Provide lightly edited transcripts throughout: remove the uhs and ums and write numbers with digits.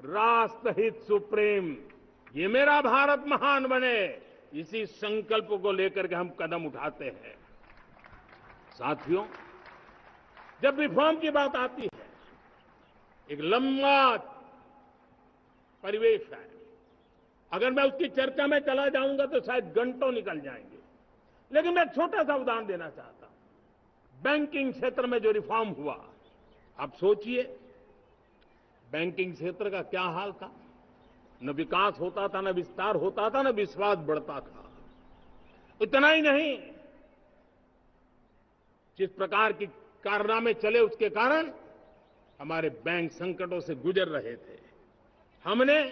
राष्ट्र हित सुप्रीम, ये मेरा भारत महान बने, इसी संकल्प को लेकर के हम कदम उठाते हैं। साथियों, जब रिफॉर्म की बात आती है, एक लंबा परिवेश है। अगर मैं उसकी चर्चा में चला जाऊंगा तो शायद घंटों निकल जाएंगे, लेकिन मैं एक छोटा सा उदाहरण देना चाहता हूं। बैंकिंग क्षेत्र में जो रिफॉर्म हुआ, आप सोचिए, बैंकिंग क्षेत्र का क्या हाल था। न विकास होता था, न विस्तार होता था, न विश्वास बढ़ता था। इतना ही नहीं, जिस प्रकार की कारनामे चले उसके कारण हमारे बैंक संकटों से गुजर रहे थे। हमने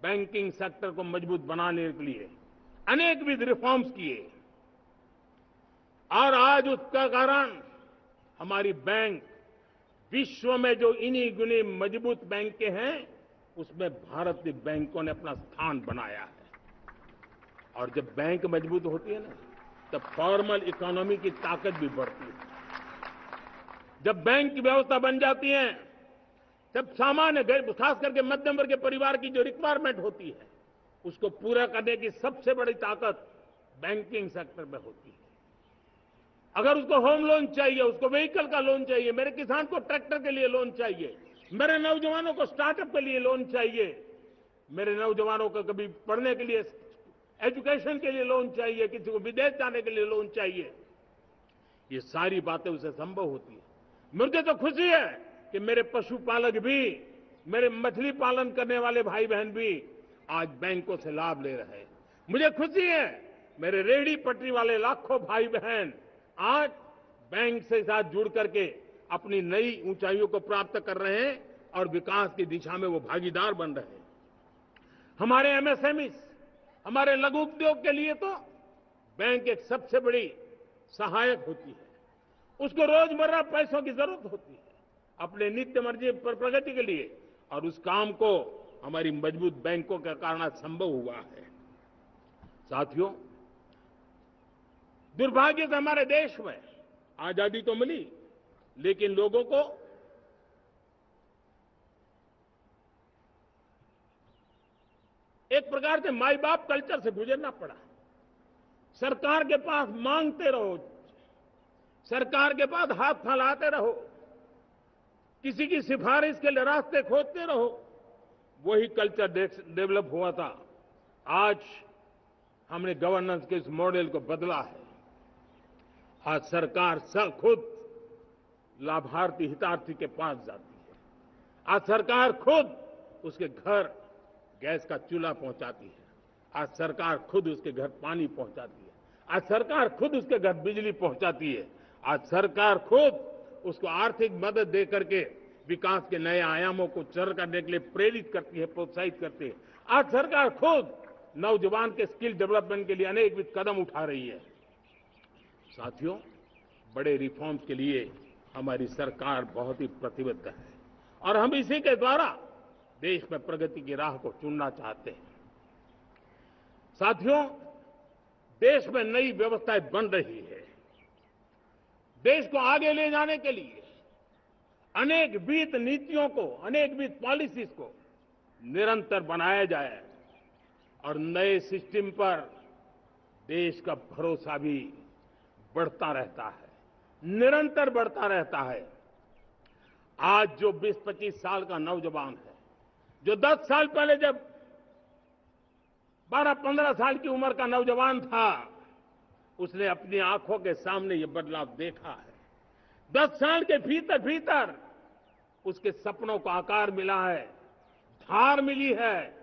बैंकिंग सेक्टर को मजबूत बनाने के लिए अनेकविध रिफॉर्म्स किए और आज उसका कारण हमारी बैंक विश्व में जो इन्हीं गुनी मजबूत बैंकें हैं, उसमें भारतीय बैंकों ने अपना स्थान बनाया है। और जब बैंक मजबूत होती है ना, तब फॉर्मल इकोनॉमी की ताकत भी बढ़ती है। जब बैंक की व्यवस्था बन जाती है, तब सामान्य, खास करके मध्यम वर्ग के परिवार की जो रिक्वायरमेंट होती है, उसको पूरा करने की सबसे बड़ी ताकत बैंकिंग सेक्टर में होती है। अगर उसको होम लोन चाहिए, उसको व्हीकल का लोन चाहिए, मेरे किसान को ट्रैक्टर के लिए लोन चाहिए, मेरे नौजवानों को स्टार्टअप के लिए लोन चाहिए, मेरे नौजवानों को कभी पढ़ने के लिए, एजुकेशन के लिए लोन चाहिए, किसी को विदेश जाने के लिए लोन चाहिए, ये सारी बातें उसे संभव होती है। मुझे तो खुशी है कि मेरे पशुपालक भी, मेरे मछली पालन करने वाले भाई बहन भी आज बैंकों से लाभ ले रहे हैं। मुझे खुशी है मेरे रेहड़ी पटरी वाले लाखों भाई बहन आज बैंक से साथ जुड़ करके अपनी नई ऊंचाइयों को प्राप्त कर रहे हैं और विकास की दिशा में वो भागीदार बन रहे हैं। हमारे एमएसएमई, हमारे लघु उद्योग के लिए तो बैंक एक सबसे बड़ी सहायक होती है। उसको रोजमर्रा पैसों की जरूरत होती है अपने नित्य मर्जी पर प्रगति के लिए, और उस काम को हमारी मजबूत बैंकों के कारण संभव हुआ है। साथियों, दुर्भाग्य से हमारे देश में आजादी तो मिली, लेकिन लोगों को एक प्रकार से माई बाप कल्चर से गुजरना पड़ा। सरकार के पास मांगते रहो, सरकार के पास हाथ फैलाते रहो, किसी की सिफारिश के लिए रास्ते खोजते रहो, वही कल्चर डेवलप हुआ था। आज हमने गवर्नेंस के इस मॉडल को बदला है। आज सरकार खुद लाभार्थी हितार्थी के पास जाती है। आज सरकार खुद उसके घर गैस का चूल्हा पहुंचाती है। आज सरकार खुद उसके घर पानी पहुंचाती है। आज सरकार खुद उसके घर बिजली पहुंचाती है। आज सरकार खुद उसको आर्थिक मदद दे करके विकास के नए आयामों को सर करने के लिए प्रेरित करती है, प्रोत्साहित करती है। आज सरकार खुद नौजवान के स्किल डेवलपमेंट के लिए अनेक कदम उठा रही है। साथियों, बड़े रिफॉर्म्स के लिए हमारी सरकार बहुत ही प्रतिबद्ध है और हम इसी के द्वारा देश में प्रगति की राह को चुनना चाहते हैं। साथियों, देश में नई व्यवस्थाएं बन रही है। देश को आगे ले जाने के लिए अनेकविध नीतियों को, अनेकविध पॉलिसीज को निरंतर बनाया जाए और नए सिस्टम पर देश का भरोसा भी बढ़ता रहता है, निरंतर बढ़ता रहता है। आज जो 20-25 साल का नौजवान है, जो 10 साल पहले जब 12-15 साल की उम्र का नौजवान था, उसने अपनी आंखों के सामने ये बदलाव देखा है। 10 साल के भीतर भीतर उसके सपनों को आकार मिला है, धार मिली है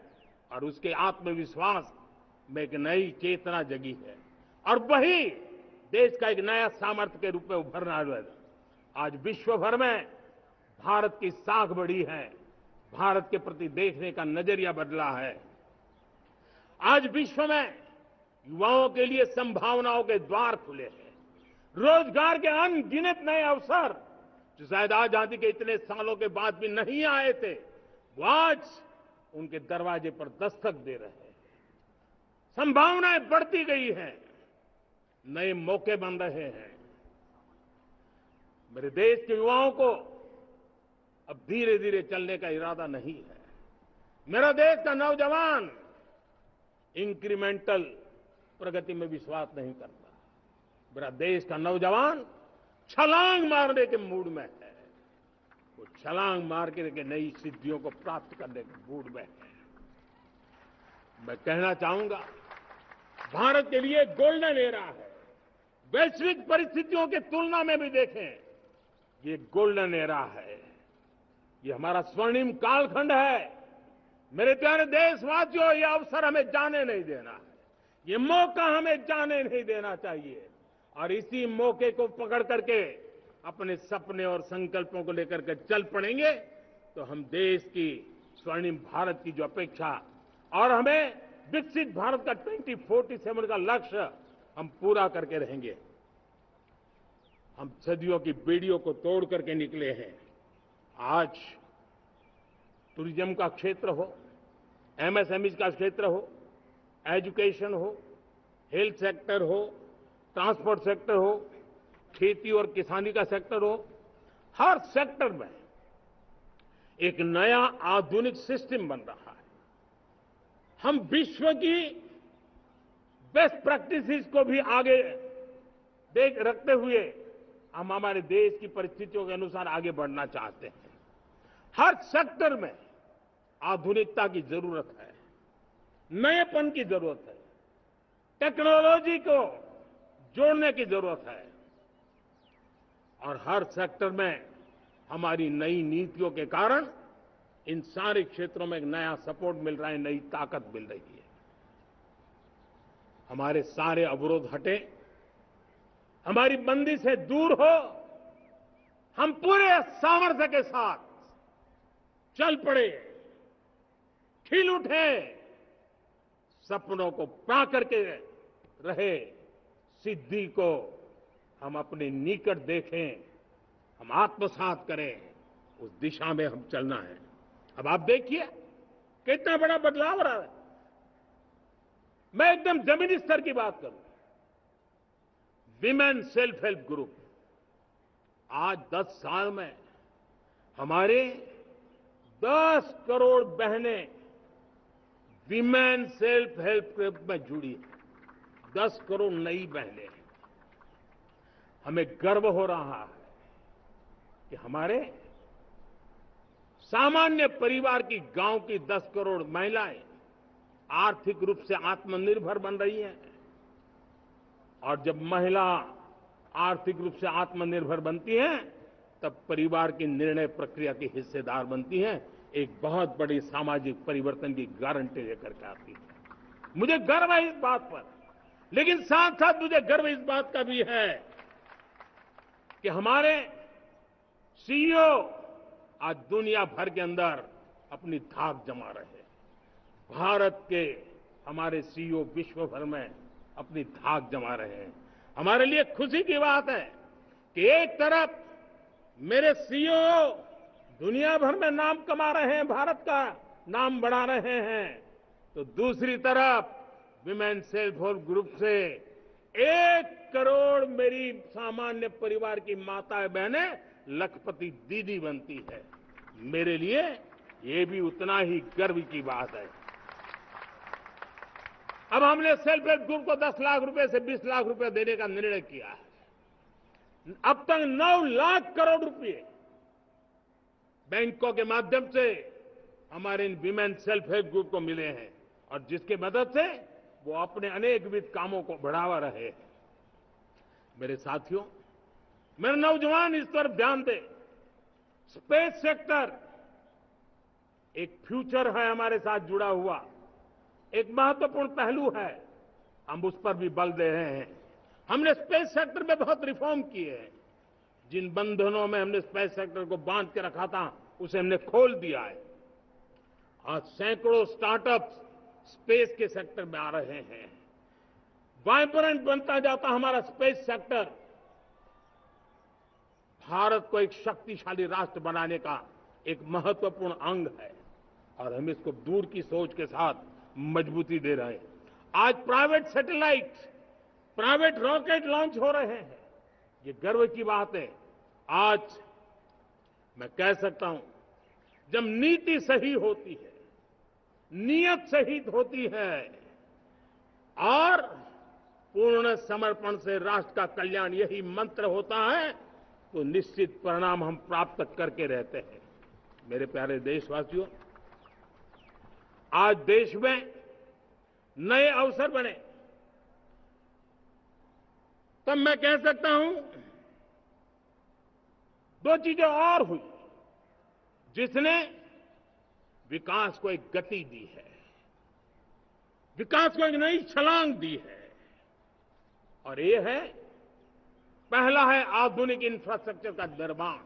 और उसके आत्मविश्वास में एक नई चेतना जगी है और वही देश का एक नया सामर्थ्य के रूप में उभरना है। आज विश्व भर में भारत की साख बढ़ी है, भारत के प्रति देखने का नजरिया बदला है। आज विश्व में युवाओं के लिए संभावनाओं के द्वार खुले हैं, रोजगार के अनगिनत नए अवसर जो शायद आजादी के इतने सालों के बाद भी नहीं आए थे, वो आज उनके दरवाजे पर दस्तक दे रहे हैं। संभावनाएं बढ़ती गई हैं, नए मौके बन रहे हैं। मेरे देश के युवाओं को अब धीरे धीरे चलने का इरादा नहीं है। मेरा देश का नौजवान इंक्रीमेंटल प्रगति में विश्वास नहीं करता। मेरा देश का नौजवान छलांग मारने के मूड में है। वो छलांग मार के नई सिद्धियों को प्राप्त करने के मूड में है। मैं कहना चाहूंगा, भारत के लिए गोल्डन एरा है। वैश्विक परिस्थितियों की तुलना में भी देखें, ये गोल्डन एरा है। ये हमारा स्वर्णिम कालखंड है। मेरे प्यारे देशवासियों, ये अवसर हमें जाने नहीं देना है। ये मौका हमें जाने नहीं देना चाहिए और इसी मौके को पकड़ करके अपने सपने और संकल्पों को लेकर के चल पड़ेंगे तो हम देश की स्वर्णिम भारत की जो अपेक्षा और हमें विकसित भारत का 2047 का लक्ष्य हम पूरा करके रहेंगे। हम सदियों की बेड़ियों को तोड़ करके निकले हैं। आज टूरिज्म का क्षेत्र हो, एमएसएमई का क्षेत्र हो, एजुकेशन हो, हेल्थ सेक्टर हो, ट्रांसपोर्ट सेक्टर हो, खेती और किसानी का सेक्टर हो, हर सेक्टर में एक नया आधुनिक सिस्टम बन रहा है। हम विश्व की बेस्ट प्रैक्टिसेस को भी आगे देख रखते हुए हम हमारे देश की परिस्थितियों के अनुसार आगे बढ़ना चाहते हैं। हर सेक्टर में आधुनिकता की जरूरत है, नएपन की जरूरत है, टेक्नोलॉजी को जोड़ने की जरूरत है और हर सेक्टर में हमारी नई नीतियों के कारण इन सारे क्षेत्रों में एक नया सपोर्ट मिल रहा है, नई ताकत मिल रही है। हमारे सारे अवरोध हटे, हमारी बंदी से दूर हो, हम पूरे सामर्थ्य के साथ चल पड़े, खिल उठे, सपनों को पा करके रहे, सिद्धि को हम अपने निकट देखें, हम आत्मसात करें, उस दिशा में हम चलना है। अब आप देखिए कितना बड़ा बदलाव रहा है। मैं एकदम जमीनी स्तर की बात करूं, विमेन सेल्फ हेल्प ग्रुप आज 10 साल में हमारे 10 करोड़ बहनें विमेन सेल्फ हेल्प ग्रुप में जुड़ी है। 10 करोड़ नई बहनें। हमें गर्व हो रहा है कि हमारे सामान्य परिवार की गांव की 10 करोड़ महिलाएं आर्थिक रूप से आत्मनिर्भर बन रही हैं। और जब महिला आर्थिक रूप से आत्मनिर्भर बनती हैं, तब परिवार की निर्णय प्रक्रिया की हिस्सेदार बनती हैं, एक बहुत बड़ी सामाजिक परिवर्तन की गारंटी लेकर के आती है। मुझे गर्व है इस बात पर, लेकिन साथ साथ मुझे गर्व इस बात का भी है कि हमारे सीईओ आज दुनिया भर के अंदर अपनी धाक जमा रहे हैं। भारत के हमारे सीईओ विश्व भर में अपनी धाक जमा रहे हैं। हमारे लिए खुशी की बात है कि एक तरफ मेरे सीईओ दुनिया भर में नाम कमा रहे हैं, भारत का नाम बढ़ा रहे हैं, तो दूसरी तरफ विमेन सेल्फ हेल्प ग्रुप से 1 करोड़ मेरी सामान्य परिवार की माताएं बहनें लखपति दीदी बनती है। मेरे लिए ये भी उतना ही गर्व की बात है। अब हमने सेल्फ हेल्प ग्रुप को 10 लाख रुपए से 20 लाख रुपए देने का निर्णय किया है। अब तक 9 लाख करोड़ रुपए बैंकों के माध्यम से हमारे इन विमेन सेल्फ हेल्प ग्रुप को मिले हैं और जिसकी मदद से वो अपने अनेकविध कामों को बढ़ावा रहे हैं। मेरे साथियों, मेरे नौजवान इस तरफ ध्यान दें। स्पेस सेक्टर एक फ्यूचर है हमारे साथ जुड़ा हुआ, एक महत्वपूर्ण पहलू है। हम उस पर भी बल दे रहे हैं। हमने स्पेस सेक्टर में बहुत रिफॉर्म किए हैं। जिन बंधनों में हमने स्पेस सेक्टर को बांध के रखा था, उसे हमने खोल दिया है। आज सैकड़ों स्टार्टअप्स स्पेस के सेक्टर में आ रहे हैं। वाइब्रेंट बनता जाता हमारा स्पेस सेक्टर भारत को एक शक्तिशाली राष्ट्र बनाने का एक महत्वपूर्ण अंग है और हम इसको दूर की सोच के साथ मजबूती दे रहे हैं। आज private satellite, private rocket launch हो रहे हैं। ये गर्व की बात है। आज मैं कह सकता हूं, जब नीति सही होती है, नियत से ही होती है और पूर्ण समर्पण से राष्ट्र का कल्याण यही मंत्र होता है, तो निश्चित परिणाम हम प्राप्त करके रहते हैं। मेरे प्यारे देशवासियों, आज देश में नए अवसर बने, तब मैं कह सकता हूं दो चीजें और हुई जिसने विकास को एक गति दी है, विकास को एक नई छलांग दी है। और ये है, पहला है आधुनिक इंफ्रास्ट्रक्चर का निर्माण।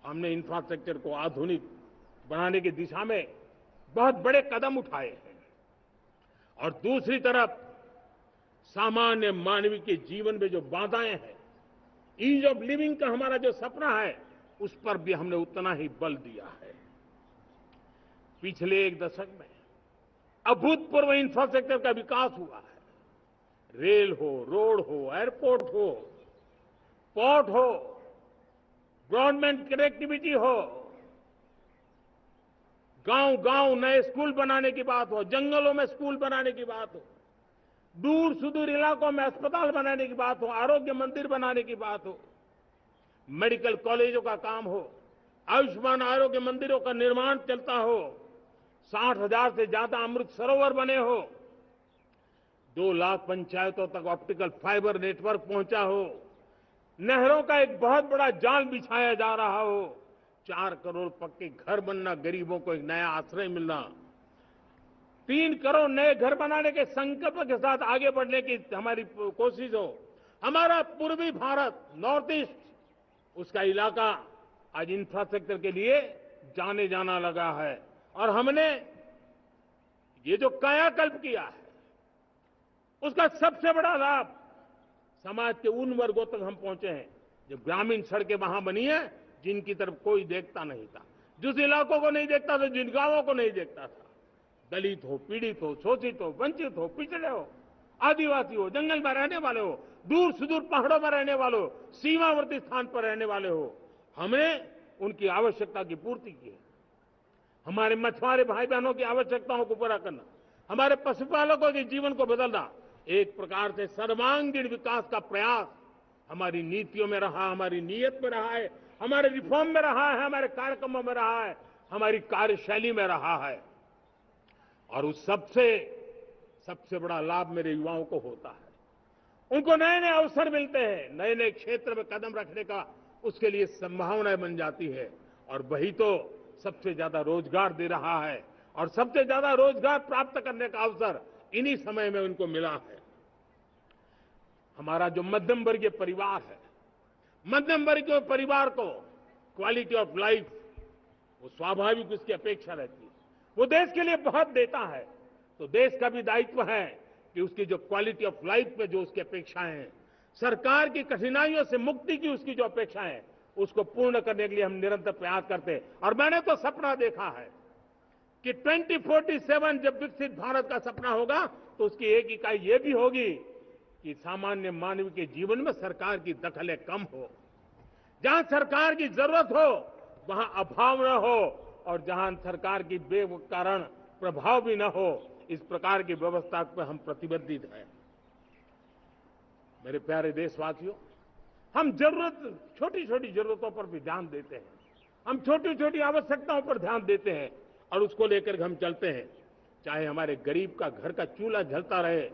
हमने इंफ्रास्ट्रक्चर को आधुनिक बनाने की दिशा में बहुत बड़े कदम उठाए हैं। और दूसरी तरफ सामान्य मानवीय के जीवन में जो बाधाएं हैं, ईज ऑफ लिविंग का हमारा जो सपना है, उस पर भी हमने उतना ही बल दिया है। पिछले एक दशक में अभूतपूर्व इंफ्रास्ट्रक्चर का विकास हुआ है। रेल हो, रोड हो, एयरपोर्ट हो, पोर्ट हो, ब्रॉडबैंड कनेक्टिविटी हो, गांव-गांव नए स्कूल बनाने की बात हो, जंगलों में स्कूल बनाने की बात हो, दूर सुदूर इलाकों में अस्पताल बनाने की बात हो, आरोग्य मंदिर बनाने की बात हो, मेडिकल कॉलेजों का काम हो, आयुष्मान आरोग्य मंदिरों का निर्माण चलता हो, 60,000 से ज्यादा अमृत सरोवर बने हो, 2 लाख पंचायतों तक ऑप्टिकल फाइबर नेटवर्क पहुंचा हो, नहरों का एक बहुत बड़ा जाल बिछाया जा रहा हो, 4 करोड़ पक्के घर बनना, गरीबों को एक नया आश्रय मिलना, 3 करोड़ नए घर बनाने के संकल्प के साथ आगे बढ़ने की हमारी कोशिश हो। हमारा पूर्वी भारत, नॉर्थ ईस्ट, उसका इलाका आज इंफ्रास्ट्रक्चर के लिए जाने जाना लगा है। और हमने ये जो कायाकल्प किया है, उसका सबसे बड़ा लाभ समाज के उन वर्गों तक हम पहुंचे हैं जो ग्रामीण सड़कें वहां बनी है जिनकी तरफ कोई देखता नहीं था, जिस इलाकों को नहीं देखता था, जिन गांवों को नहीं देखता था। दलित हो, पीड़ित हो, शोषित हो, वंचित हो, पिछड़े हो, आदिवासी हो, जंगल में रहने वाले हो, दूर सुदूर पहाड़ों में रहने वाले हो, सीमावर्ती स्थान पर रहने वाले हो, हमने उनकी आवश्यकता की पूर्ति की है। हमारे मछुआरे भाई बहनों की आवश्यकताओं को पूरा करना, हमारे पशुपालकों के जीवन को बदलना, एक प्रकार से सर्वांगीण विकास का प्रयास हमारी नीतियों में रहा, हमारी नीयत में रहा है, हमारे रिफॉर्म में रहा है, हमारे कार्यक्रमों में रहा है, हमारी कार्यशैली में रहा है। और उस सबसे बड़ा लाभ मेरे युवाओं को होता है। उनको नए नए अवसर मिलते हैं, नए नए क्षेत्र में कदम रखने का उसके लिए संभावनाएं बन जाती है। और वही तो सबसे ज्यादा रोजगार दे रहा है। और सबसे ज्यादा रोजगार प्राप्त करने का अवसर इन्हीं समय में उनको मिला है। हमारा जो मध्यम वर्गीय परिवार है, मध्यम वर्गीय परिवार को क्वालिटी ऑफ लाइफ, वो स्वाभाविक उसकी अपेक्षा रहती है। वो देश के लिए बहुत देता है, तो देश का भी दायित्व है कि उसकी जो क्वालिटी ऑफ लाइफ पे जो उसकी अपेक्षाएं हैं, सरकार की कठिनाइयों से मुक्ति की उसकी जो अपेक्षाएं हैं, उसको पूर्ण करने के लिए हम निरंतर प्रयास करते हैं। और मैंने तो सपना देखा है कि 2047 जब विकसित भारत का सपना होगा, तो उसकी एक इकाई ये भी होगी कि सामान्य मानव के जीवन में सरकार की दखलें कम हो, जहां सरकार की जरूरत हो वहां अभाव न हो, और जहां सरकार की बेकारण प्रभाव भी न हो, इस प्रकार की व्यवस्था पर हम प्रतिबद्ध हैं। मेरे प्यारे देशवासियों, हम छोटी छोटी जरूरतों पर भी ध्यान देते हैं, हम छोटी छोटी आवश्यकताओं पर ध्यान देते हैं और उसको लेकर हम चलते हैं। चाहे हमारे गरीब का घर का चूल्हा जलता रहे,